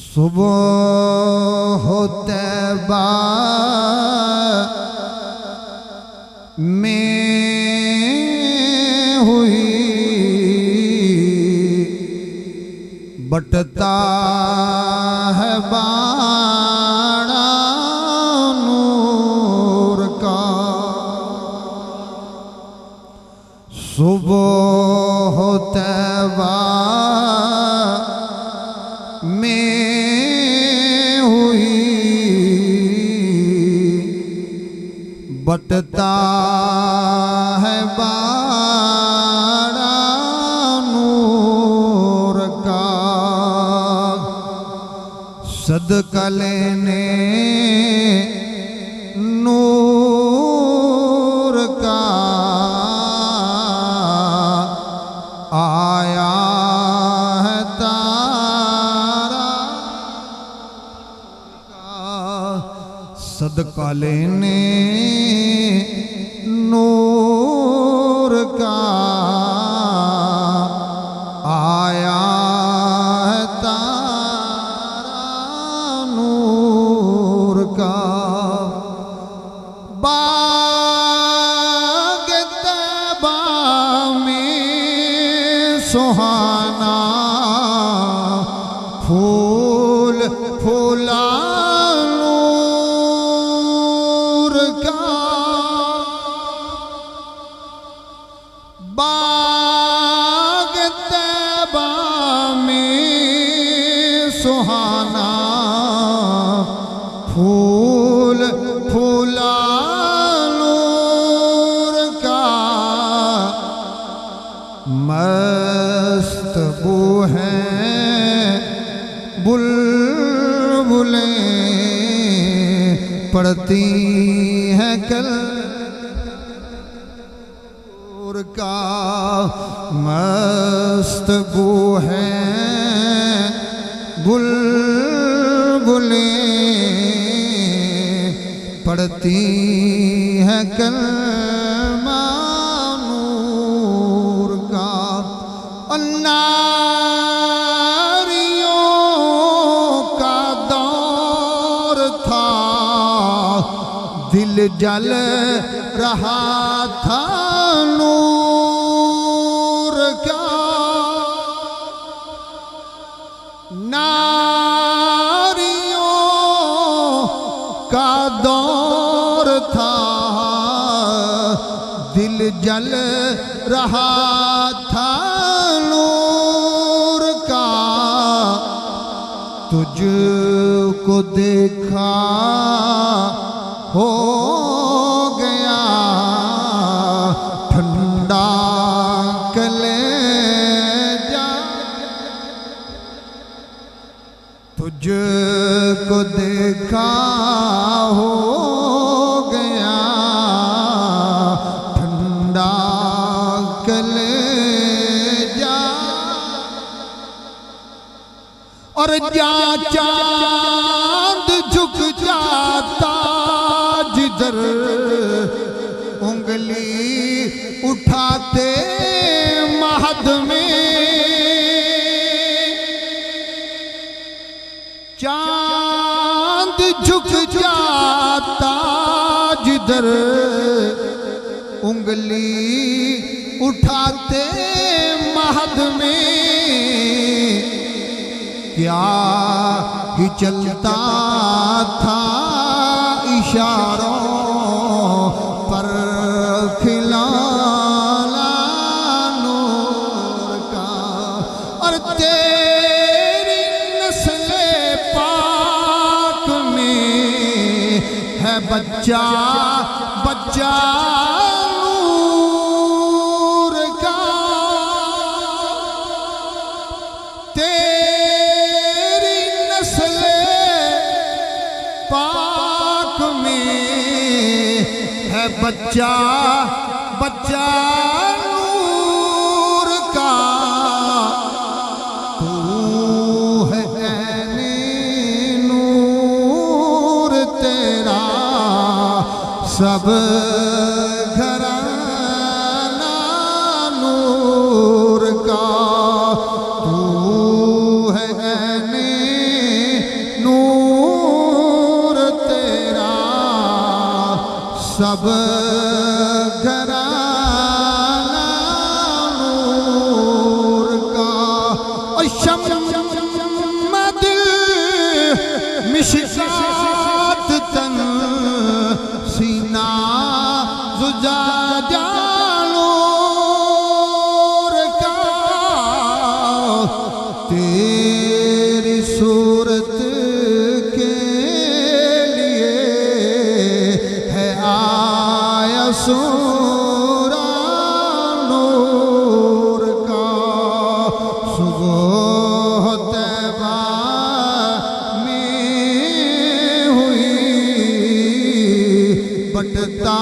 सुबह तैबा में हुई बटता है बाड़ा नूर का। सुबह तैबा में हुई बटता है बाड़ा नूर का। सदका लेने नूर का आया है तारा का। सदका लेने नूर का आया है तारा नूर का। बाग तैबा में सुहाना फूल फूला नूर का। बाग तैबा में सुहाना फूल फूला नूर का। मस्त बू हैं बुलबुलें पड़ती हैं कल का। मस्त बू हैं बुलबुलें पड़ती हैं कलमा नूर का। नारियों का दौर था दिल जल रहा था नूर का। नारियों का दौर था दिल जल रहा था नूर का। तुझको देखा हो गया ठंडा कलेजा। तुझको देखा हो गया ठंडा कलेजा। और जा चांद झुक जाता जिधर उंगली उठाते महद में। चांद झुक जाता जिधर उंगली उठाते महद में। क्या ही चलता था इशारों पर खिलाना नूर का। और तेरी नस्ले पाक में है बच्चा बच्चा नूर का। तेरी नस्ले पाक में है बच्चा बच्चा नूर का। तू है ऐने नूर तेरा सब घराना नूर का। तू है ऐने सब घराना नूर का। और शम्मा दिल मिशकात तन सीना जुजाजा नूर का। तेरी सूरत के लिए है आया सूरा नूर का। सुबह तैबा में हुई बटता